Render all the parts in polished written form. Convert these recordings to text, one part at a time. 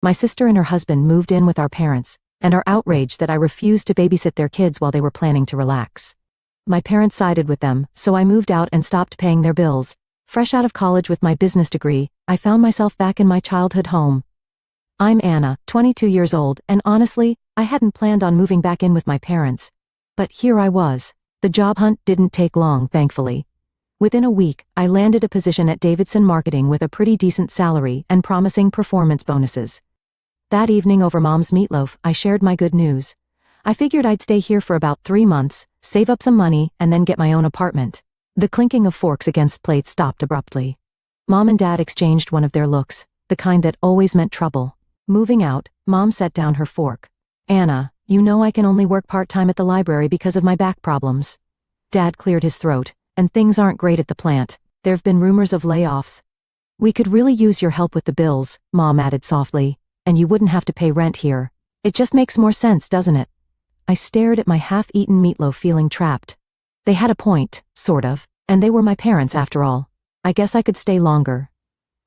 My sister and her husband moved in with our parents, and are outraged that I refused to babysit their kids while they were planning to relax. My parents sided with them, so I moved out and stopped paying their bills. Fresh out of college with my business degree, I found myself back in my childhood home. I'm Anna, 22 years old, and honestly, I hadn't planned on moving back in with my parents. But here I was. The job hunt didn't take long, thankfully. Within a week, I landed a position at Davidson Marketing with a pretty decent salary and promising performance bonuses. That evening over Mom's meatloaf, I shared my good news. I figured I'd stay here for about 3 months, save up some money, and then get my own apartment. The clinking of forks against plates stopped abruptly. Mom and Dad exchanged one of their looks, the kind that always meant trouble. Moving out, Mom set down her fork. Anna, you know I can only work part-time at the library because of my back problems. Dad cleared his throat, and things aren't great at the plant. There've been rumors of layoffs. We could really use your help with the bills, Mom added softly. And you wouldn't have to pay rent here. It just makes more sense, doesn't it? I stared at my half-eaten meatloaf feeling trapped. They had a point, sort of, and they were my parents after all. I guess I could stay longer.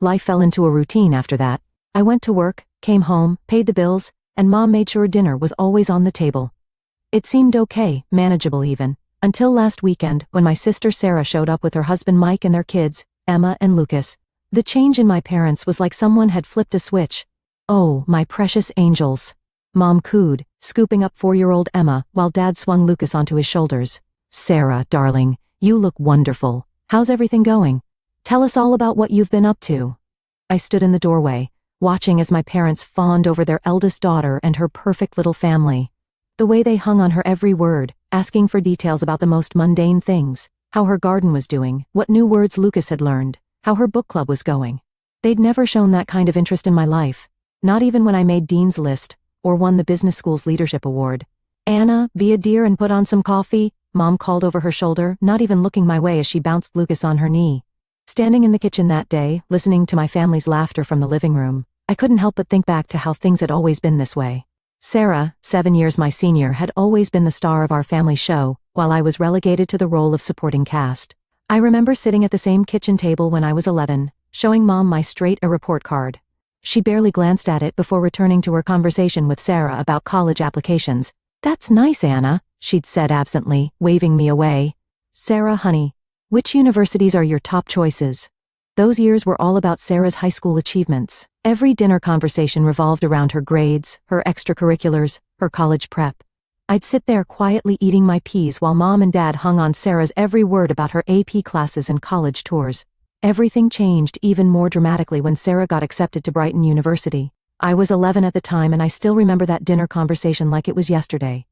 Life fell into a routine after that. I went to work, came home, paid the bills, and Mom made sure dinner was always on the table. It seemed okay, manageable even, until last weekend when my sister Sarah showed up with her husband Mike and their kids, Emma and Lucas. The change in my parents was like someone had flipped a switch. Oh, my precious angels. Mom cooed, scooping up 4-year-old Emma while Dad swung Lucas onto his shoulders. Sarah, darling, you look wonderful. How's everything going? Tell us all about what you've been up to. I stood in the doorway, watching as my parents fawned over their eldest daughter and her perfect little family. The way they hung on her every word, asking for details about the most mundane things, how her garden was doing, what new words Lucas had learned, how her book club was going. They'd never shown that kind of interest in my life. Not even when I made Dean's List, or won the business school's leadership award. Anna, be a dear and put on some coffee, Mom called over her shoulder, not even looking my way as she bounced Lucas on her knee. Standing in the kitchen that day, listening to my family's laughter from the living room, I couldn't help but think back to how things had always been this way. Sarah, 7 years my senior, had always been the star of our family show, while I was relegated to the role of supporting cast. I remember sitting at the same kitchen table when I was 11, showing Mom my straight A report card. She barely glanced at it before returning to her conversation with Sarah about college applications. That's nice, Anna, she'd said absently, waving me away. Sarah, honey, which universities are your top choices? Those years were all about Sarah's high school achievements. Every dinner conversation revolved around her grades, her extracurriculars, her college prep. I'd sit there quietly eating my peas while Mom and Dad hung on Sarah's every word about her AP classes and college tours. Everything changed even more dramatically when Sarah got accepted to Brighton University. I was 11 at the time and I still remember that dinner conversation like it was yesterday.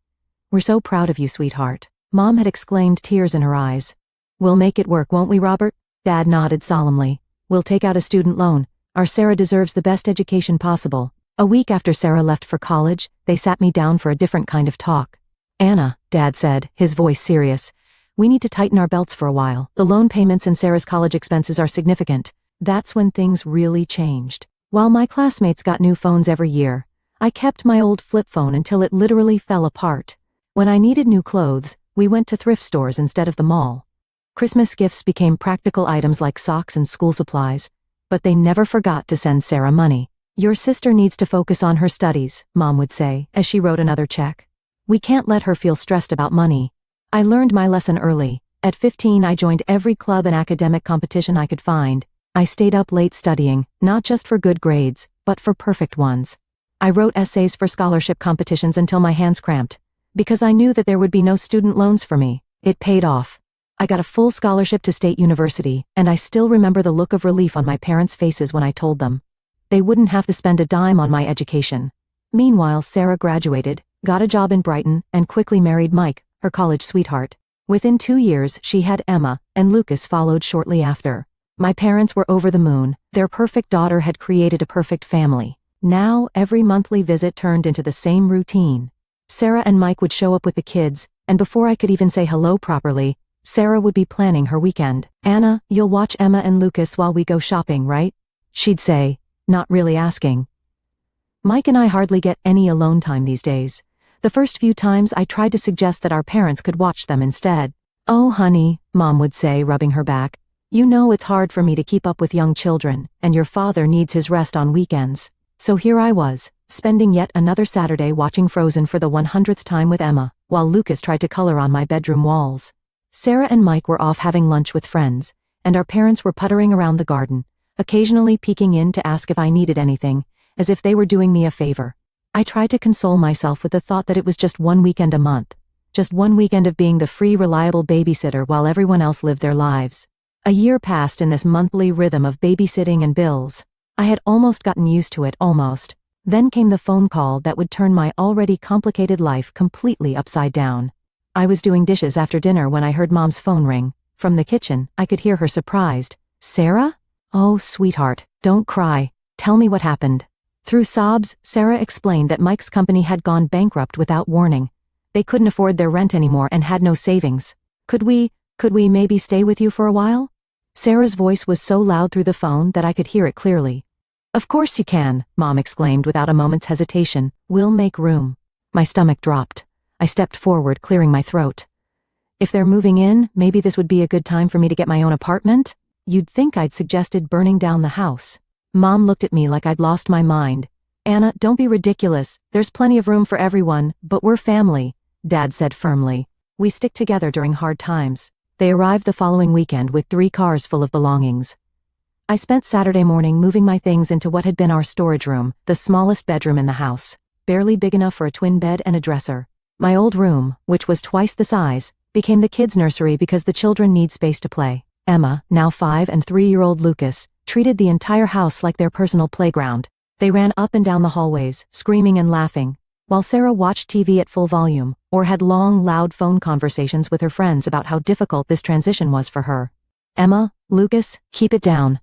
We're so proud of you, sweetheart. Mom had exclaimed, tears in her eyes. We'll make it work, won't we, Robert? Dad nodded solemnly. We'll take out a student loan. Our Sarah deserves the best education possible. A week after Sarah left for college, they sat me down for a different kind of talk. Anna, Dad said, his voice serious. We need to tighten our belts for a while. The loan payments and Sarah's college expenses are significant. That's when things really changed. While my classmates got new phones every year, I kept my old flip phone until it literally fell apart. When I needed new clothes, we went to thrift stores instead of the mall. Christmas gifts became practical items like socks and school supplies, but they never forgot to send Sarah money. Your sister needs to focus on her studies, Mom would say, as she wrote another check. We can't let her feel stressed about money. I learned my lesson early. At 15, I joined every club and academic competition I could find. I stayed up late studying, not just for good grades, but for perfect ones. I wrote essays for scholarship competitions until my hands cramped. Because I knew that there would be no student loans for me. It paid off. I got a full scholarship to State University, and I still remember the look of relief on my parents' faces when I told them. They wouldn't have to spend a dime on my education. Meanwhile, Sarah graduated, got a job in Brighton, and quickly married Mike, her college sweetheart. Within 2 years, she had Emma, and Lucas followed shortly after. My parents were over the moon. Their perfect daughter had created a perfect family. Now, every monthly visit turned into the same routine. Sarah and Mike would show up with the kids, and before I could even say hello properly, Sarah would be planning her weekend. Anna, you'll watch Emma and Lucas while we go shopping, right? She'd say, not really asking. Mike and I hardly get any alone time these days. The first few times I tried to suggest that our parents could watch them instead. Oh honey, Mom would say, rubbing her back. You know it's hard for me to keep up with young children, and your father needs his rest on weekends. So here I was, spending yet another Saturday watching Frozen for the 100th time with Emma, while Lucas tried to color on my bedroom walls. Sarah and Mike were off having lunch with friends, and our parents were puttering around the garden, occasionally peeking in to ask if I needed anything, as if they were doing me a favor. I tried to console myself with the thought that it was just one weekend a month. Just one weekend of being the free, reliable babysitter while everyone else lived their lives. A year passed in this monthly rhythm of babysitting and bills. I had almost gotten used to it, almost. Then came the phone call that would turn my already complicated life completely upside down. I was doing dishes after dinner when I heard Mom's phone ring. From the kitchen, I could hear her surprised. "Sarah? Oh, sweetheart, don't cry. Tell me what happened." Through sobs, Sarah explained that Mike's company had gone bankrupt without warning. They couldn't afford their rent anymore and had no savings. Could we maybe stay with you for a while?" Sarah's voice was so loud through the phone that I could hear it clearly. "Of course you can," Mom exclaimed without a moment's hesitation. "We'll make room." My stomach dropped. I stepped forward, clearing my throat. If they're moving in, maybe this would be a good time for me to get my own apartment? You'd think I'd suggested burning down the house. Mom looked at me like I'd lost my mind. "Anna, don't be ridiculous. There's plenty of room for everyone, but we're family," Dad said firmly. "We stick together during hard times." They arrived the following weekend with 3 cars full of belongings. I spent Saturday morning moving my things into what had been our storage room, the smallest bedroom in the house, barely big enough for a twin bed and a dresser. My old room, which was twice the size, became the kids' nursery because the children need space to play. Emma, now 5, and 3-year-old Lucas, treated the entire house like their personal playground. They ran up and down the hallways, screaming and laughing, while Sarah watched TV at full volume, or had long, loud phone conversations with her friends about how difficult this transition was for her. "Emma, Lucas, keep it down."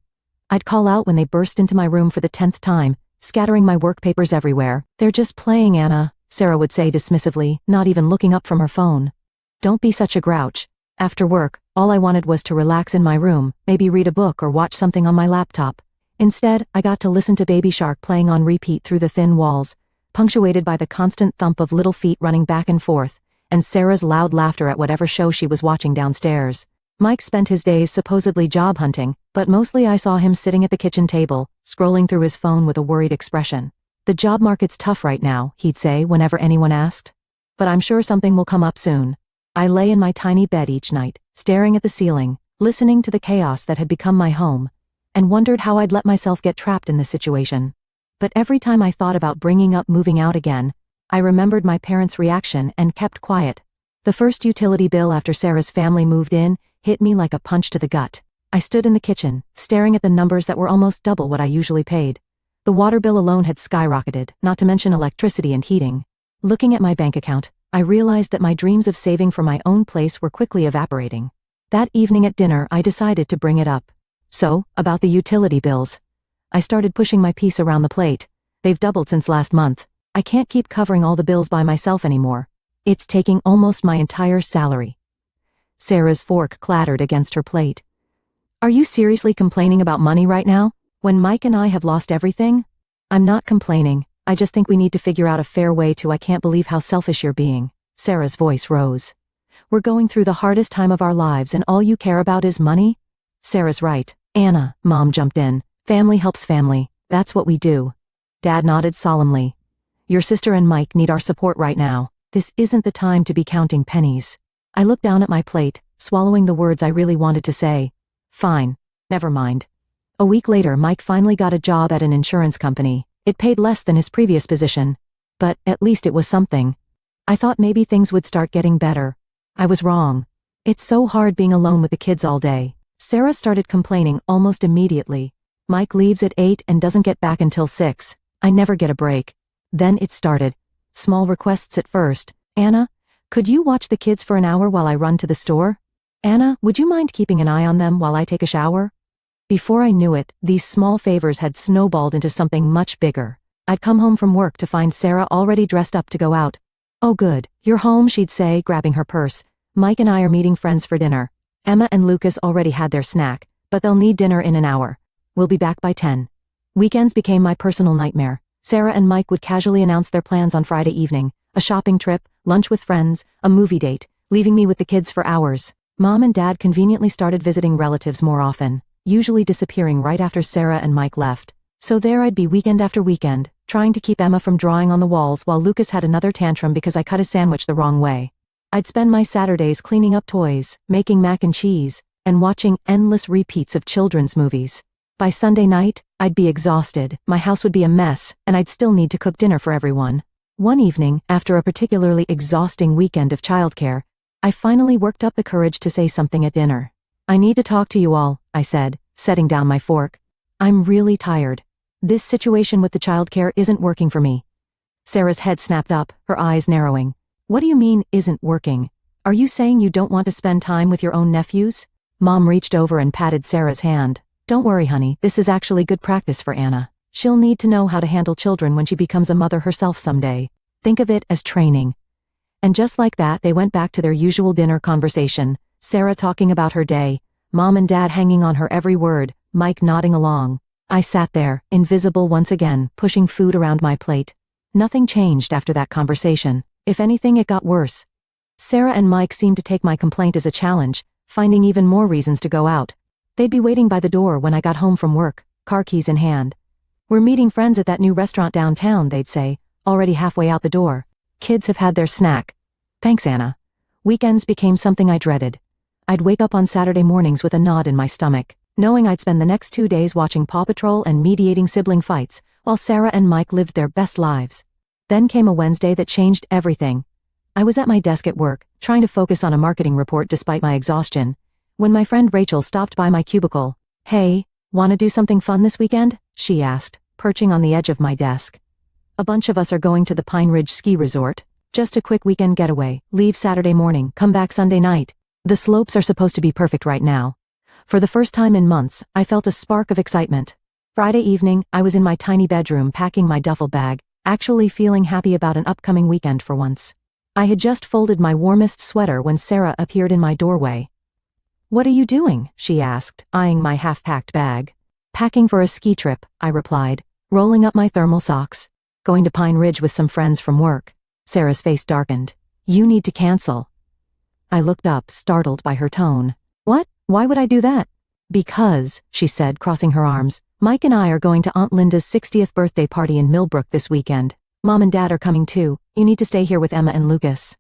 I'd call out when they burst into my room for the 10th time, scattering my work papers everywhere. "They're just playing, Anna," Sarah would say dismissively, not even looking up from her phone. "Don't be such a grouch." After work, all I wanted was to relax in my room, maybe read a book or watch something on my laptop. Instead, I got to listen to Baby Shark playing on repeat through the thin walls, punctuated by the constant thump of little feet running back and forth, and Sarah's loud laughter at whatever show she was watching downstairs. Mike spent his days supposedly job hunting, but mostly I saw him sitting at the kitchen table, scrolling through his phone with a worried expression. "The job market's tough right now," he'd say whenever anyone asked. "But I'm sure something will come up soon." I lay in my tiny bed each night, staring at the ceiling, listening to the chaos that had become my home, and wondered how I'd let myself get trapped in this situation. But every time I thought about bringing up moving out again, I remembered my parents' reaction and kept quiet. The first utility bill after Sarah's family moved in hit me like a punch to the gut. I stood in the kitchen, staring at the numbers that were almost double what I usually paid. The water bill alone had skyrocketed, not to mention electricity and heating. Looking at my bank account, I realized that my dreams of saving for my own place were quickly evaporating. That evening at dinner, I decided to bring it up. "So, about the utility bills." I started pushing my piece around the plate. "They've doubled since last month. I can't keep covering all the bills by myself anymore. It's taking almost my entire salary." Sarah's fork clattered against her plate. "Are you seriously complaining about money right now, when Mike and I have lost everything?" "I'm not complaining. I just think we need to figure out a fair way to. I can't believe how selfish you're being." Sarah's voice rose. "We're going through the hardest time of our lives and all you care about is money?" "Sarah's right, Anna," Mom jumped in. "Family helps family. That's what we do." Dad nodded solemnly. "Your sister and Mike need our support right now. This isn't the time to be counting pennies." I looked down at my plate, swallowing the words I really wanted to say. "Fine. Never mind." A week later, Mike finally got a job at an insurance company. It paid less than his previous position, but at least it was something. I thought maybe things would start getting better. I was wrong. It's so hard being alone with the kids all day. Sarah started complaining almost immediately. "Mike leaves at 8 and doesn't get back until 6. I never get a break." Then it started. Small requests at first. "Anna, could you watch the kids for an hour while I run to the store? Anna, would you mind keeping an eye on them while I take a shower?" Before I knew it, these small favors had snowballed into something much bigger. I'd come home from work to find Sarah already dressed up to go out. "Oh good, you're home," she'd say, grabbing her purse. "Mike and I are meeting friends for dinner. Emma and Lucas already had their snack, but they'll need dinner in an hour. We'll be back by 10. Weekends became my personal nightmare. Sarah and Mike would casually announce their plans on Friday evening. A shopping trip, lunch with friends, a movie date, leaving me with the kids for hours. Mom and Dad conveniently started visiting relatives more often, usually disappearing right after Sarah and Mike left. So there I'd be weekend after weekend, trying to keep Emma from drawing on the walls while Lucas had another tantrum because I cut his sandwich the wrong way. I'd spend my Saturdays cleaning up toys, making mac and cheese, and watching endless repeats of children's movies. By Sunday night, I'd be exhausted, my house would be a mess, and I'd still need to cook dinner for everyone. One evening, after a particularly exhausting weekend of childcare, I finally worked up the courage to say something at dinner. "I need to talk to you all," I said, setting down my fork. "I'm really tired. This situation with the childcare isn't working for me." Sarah's head snapped up, her eyes narrowing. "What do you mean, isn't working? Are you saying you don't want to spend time with your own nephews?" Mom reached over and patted Sarah's hand. "Don't worry, honey, this is actually good practice for Anna. She'll need to know how to handle children when she becomes a mother herself someday. Think of it as training." And just like that, they went back to their usual dinner conversation, Sarah talking about her day, Mom and Dad hanging on her every word, Mike nodding along. I sat there, invisible once again, pushing food around my plate. Nothing changed after that conversation. If anything, it got worse. Sarah and Mike seemed to take my complaint as a challenge, finding even more reasons to go out. They'd be waiting by the door when I got home from work, car keys in hand. "We're meeting friends at that new restaurant downtown," they'd say, already halfway out the door. "Kids have had their snack." "Thanks, Anna." Weekends became something I dreaded. I'd wake up on Saturday mornings with a knot in my stomach, knowing I'd spend the next 2 days watching Paw Patrol and mediating sibling fights, while Sarah and Mike lived their best lives. Then came a Wednesday that changed everything. I was at my desk at work, trying to focus on a marketing report despite my exhaustion, when my friend Rachel stopped by my cubicle. "Hey, wanna do something fun this weekend?" she asked, perching on the edge of my desk. "A bunch of us are going to the Pine Ridge Ski Resort. Just a quick weekend getaway, leave Saturday morning, come back Sunday night. The slopes are supposed to be perfect right now." For the first time in months, I felt a spark of excitement. Friday evening, I was in my tiny bedroom packing my duffel bag, actually feeling happy about an upcoming weekend for once. I had just folded my warmest sweater when Sarah appeared in my doorway. "What are you doing?" she asked, eyeing my half-packed bag. "Packing for a ski trip," I replied, rolling up my thermal socks. "Going to Pine Ridge with some friends from work." Sarah's face darkened. "You need to cancel." I looked up, startled by her tone. "What? Why would I do that?" "Because," she said, crossing her arms, "Mike and I are going to Aunt Linda's 60th birthday party in Millbrook this weekend. Mom and Dad are coming too. You need to stay here with Emma and Lucas."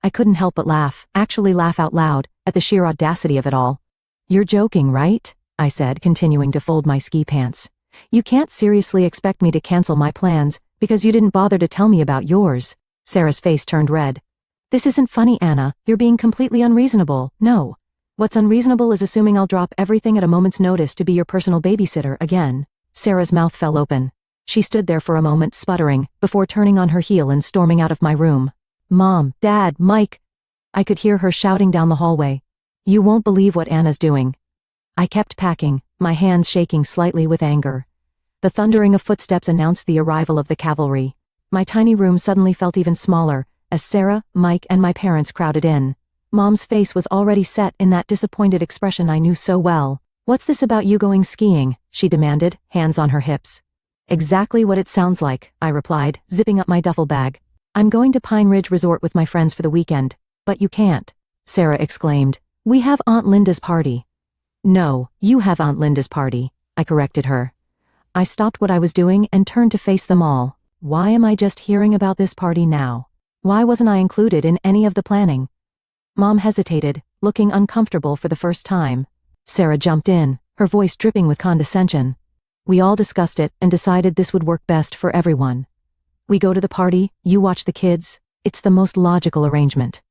I couldn't help but laugh, actually laugh out loud, at the sheer audacity of it all. "You're joking, right?" I said, continuing to fold my ski pants. "You can't seriously expect me to cancel my plans because you didn't bother to tell me about yours." Sarah's face turned red. "This isn't funny, Anna. You're being completely unreasonable. No. What's unreasonable is assuming I'll drop everything at a moment's notice to be your personal babysitter again." Sarah's mouth fell open. She stood there for a moment, sputtering, before turning on her heel and storming out of my room. "Mom, Dad, Mike." I could hear her shouting down the hallway. "You won't believe what Anna's doing." I kept packing, my hands shaking slightly with anger. The thundering of footsteps announced the arrival of the cavalry. My tiny room suddenly felt even smaller, as Sarah, Mike, and my parents crowded in. Mom's face was already set in that disappointed expression I knew so well. "What's this about you going skiing?" she demanded, hands on her hips. "Exactly what it sounds like," I replied, zipping up my duffel bag. "I'm going to Pine Ridge Resort with my friends for the weekend." "But you can't," Sarah exclaimed. "We have Aunt Linda's party." "No, you have Aunt Linda's party," I corrected her. I stopped what I was doing and turned to face them all. Why am I just hearing about this party now? Why wasn't I included in any of the planning? Mom hesitated, looking uncomfortable for the first time. Sarah jumped in, her voice dripping with condescension. "We all discussed it and decided this would work best for everyone. We go to the party, you watch the kids. It's the most logical arrangement."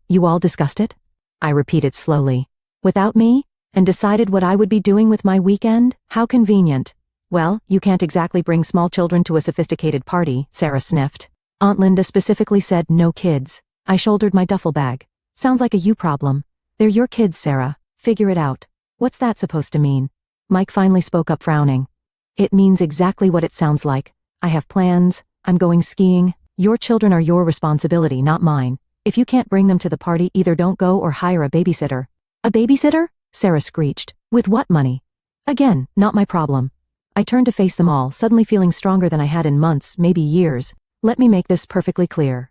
"You all discussed it?" I repeated slowly. "Without me? And decided what I would be doing with my weekend? How convenient." "Well, you can't exactly bring small children to a sophisticated party," Sarah sniffed. "Aunt Linda specifically said no kids." I shouldered my duffel bag. "Sounds like a you problem. They're your kids, Sarah. Figure it out." "What's that supposed to mean?" Mike finally spoke up, frowning. "It means exactly what it sounds like. I have plans. I'm going skiing. Your children are your responsibility, not mine. If you can't bring them to the party, either don't go or hire a babysitter." "A babysitter?" Sarah screeched. "With what money?" Again, not my problem. I turned to face them all, suddenly feeling stronger than I had in months, maybe years. "Let me make this perfectly clear.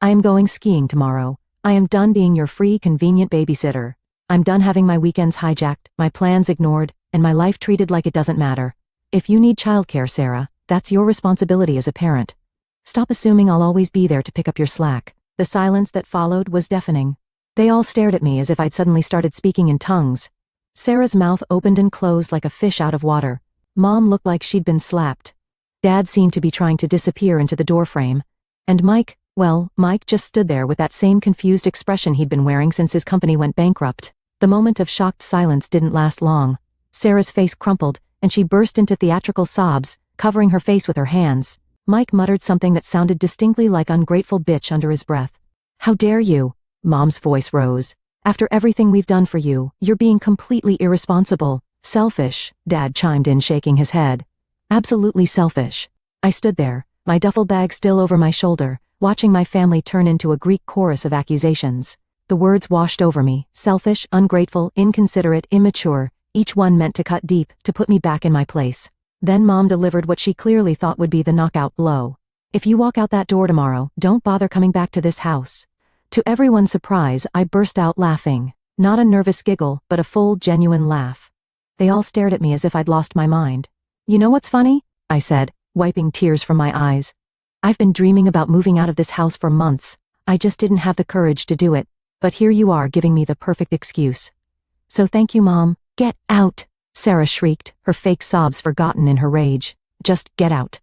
I am going skiing tomorrow. I am done being your free, convenient babysitter. I'm done having my weekends hijacked, my plans ignored, and my life treated like it doesn't matter. If you need childcare, Sarah, that's your responsibility as a parent. Stop assuming I'll always be there to pick up your slack. The silence that followed was deafening. They all stared at me as if I'd suddenly started speaking in tongues. Sarah's mouth opened and closed like a fish out of water. Mom looked like she'd been slapped. Dad seemed to be trying to disappear into the doorframe. And Mike, well, Mike just stood there with that same confused expression he'd been wearing since his company went bankrupt. The moment of shocked silence didn't last long. Sarah's face crumpled, and she burst into theatrical sobs, covering her face with her hands. Mike muttered something that sounded distinctly like ungrateful bitch under his breath. How dare you? Mom's voice rose. After everything we've done for you, you're being completely irresponsible. Selfish, Dad chimed in, shaking his head. Absolutely selfish. I stood there, my duffel bag still over my shoulder, watching my family turn into a Greek chorus of accusations. The words washed over me: selfish, ungrateful, inconsiderate, immature, each one meant to cut deep, to put me back in my place. Then Mom delivered what she clearly thought would be the knockout blow. If you walk out that door tomorrow, don't bother coming back to this house. To everyone's surprise, I burst out laughing. Not a nervous giggle, but a full, genuine laugh. They all stared at me as if I'd lost my mind. You know what's funny? I said, wiping tears from my eyes. I've been dreaming about moving out of this house for months. I just didn't have the courage to do it. But here you are giving me the perfect excuse. So thank you, Mom. Get out, Sarah shrieked, her fake sobs forgotten in her rage. Just get out.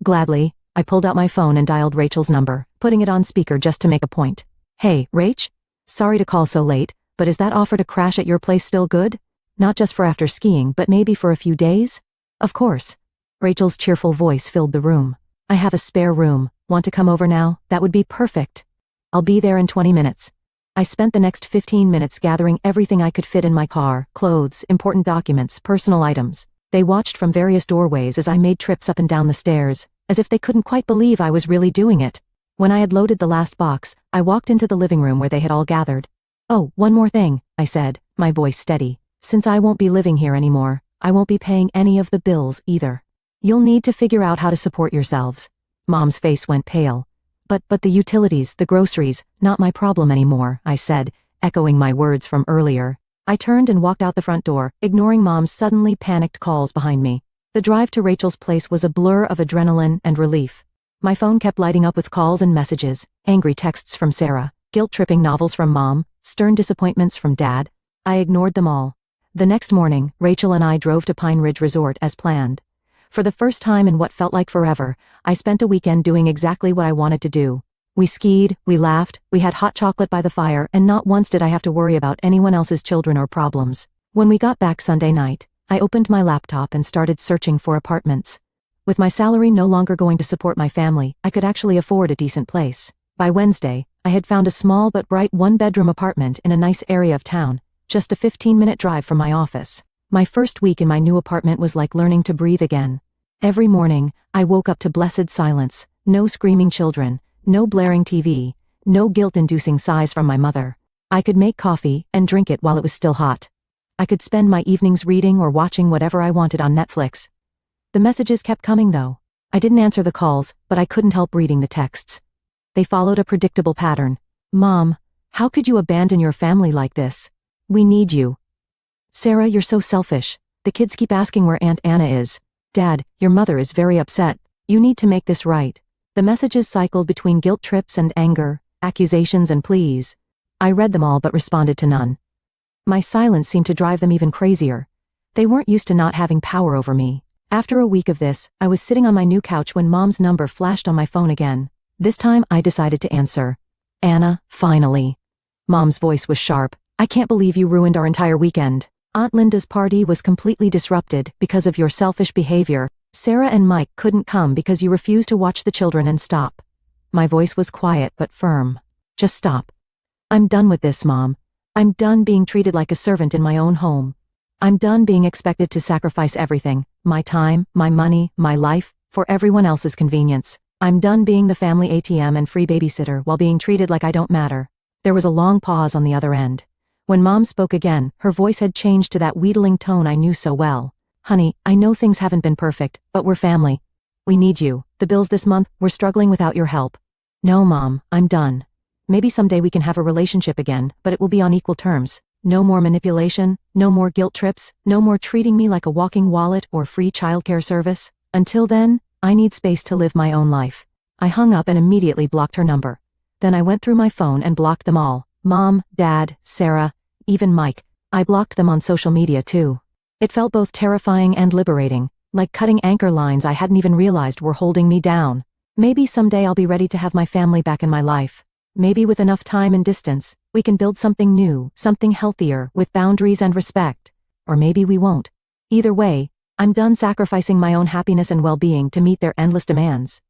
Gladly, I pulled out my phone and dialed Rachel's number, putting it on speaker just to make a point. Hey, Rach? Sorry to call so late, but is that offer to crash at your place still good? Not just for after skiing, but maybe for a few days? Of course. Rachel's cheerful voice filled the room. I have a spare room. Want to come over now? That would be perfect. I'll be there in 20 minutes. I spent the next 15 minutes gathering everything I could fit in my car: clothes, important documents, personal items. They watched from various doorways as I made trips up and down the stairs, as if they couldn't quite believe I was really doing it. When I had loaded the last box, I walked into the living room where they had all gathered. Oh, one more thing, I said, my voice steady. Since I won't be living here anymore, I won't be paying any of the bills either. You'll need to figure out how to support yourselves. Mom's face went pale. But the utilities, the groceries, not my problem anymore, I said, echoing my words from earlier. I turned and walked out the front door, ignoring Mom's suddenly panicked calls behind me. The drive to Rachel's place was a blur of adrenaline and relief. My phone kept lighting up with calls and messages, angry texts from Sarah, guilt-tripping novels from Mom, stern disappointments from Dad. I ignored them all. The next morning, Rachel and I drove to Pine Ridge Resort as planned. For the first time in what felt like forever, I spent a weekend doing exactly what I wanted to do. We skied, we laughed, we had hot chocolate by the fire, and not once did I have to worry about anyone else's children or problems. When we got back Sunday night, I opened my laptop and started searching for apartments. With my salary no longer going to support my family, I could actually afford a decent place. By Wednesday, I had found a small but bright one-bedroom apartment in a nice area of town, just a 15-minute drive from my office. My first week in my new apartment was like learning to breathe again. Every morning, I woke up to blessed silence, no screaming children, no blaring TV, no guilt-inducing sighs from my mother. I could make coffee and drink it while it was still hot. I could spend my evenings reading or watching whatever I wanted on Netflix. The messages kept coming though. I didn't answer the calls, but I couldn't help reading the texts. They followed a predictable pattern. Mom, how could you abandon your family like this? We need you. Sarah, you're so selfish. The kids keep asking where Aunt Anna is. Dad, your mother is very upset. You need to make this right. The messages cycled between guilt trips and anger, accusations and pleas. I read them all but responded to none. My silence seemed to drive them even crazier. They weren't used to not having power over me. After a week of this, I was sitting on my new couch when Mom's number flashed on my phone again. This time I decided to answer. Anna, finally. Mom's voice was sharp. I can't believe you ruined our entire weekend. Aunt Linda's party was completely disrupted because of your selfish behavior. Sarah and Mike couldn't come because you refused to watch the children and stop. My voice was quiet but firm. Just stop. I'm done with this, Mom. I'm done being treated like a servant in my own home. I'm done being expected to sacrifice everything, my time, my money, my life, for everyone else's convenience. I'm done being the family ATM and free babysitter while being treated like I don't matter. There was a long pause on the other end. When Mom spoke again, her voice had changed to that wheedling tone I knew so well. Honey, I know things haven't been perfect, but we're family. We need you. The bills this month, we're struggling without your help. No, Mom, I'm done. Maybe someday we can have a relationship again, but it will be on equal terms. No more manipulation, no more guilt trips, no more treating me like a walking wallet or free childcare service. Until then, I need space to live my own life. I hung up and immediately blocked her number. Then I went through my phone and blocked them all. Mom, Dad, Sarah, even Mike. I blocked them on social media too. It felt both terrifying and liberating, like cutting anchor lines I hadn't even realized were holding me down. Maybe someday I'll be ready to have my family back in my life. Maybe with enough time and distance, we can build something new, something healthier, with boundaries and respect. Or maybe we won't. Either way, I'm done sacrificing my own happiness and well-being to meet their endless demands.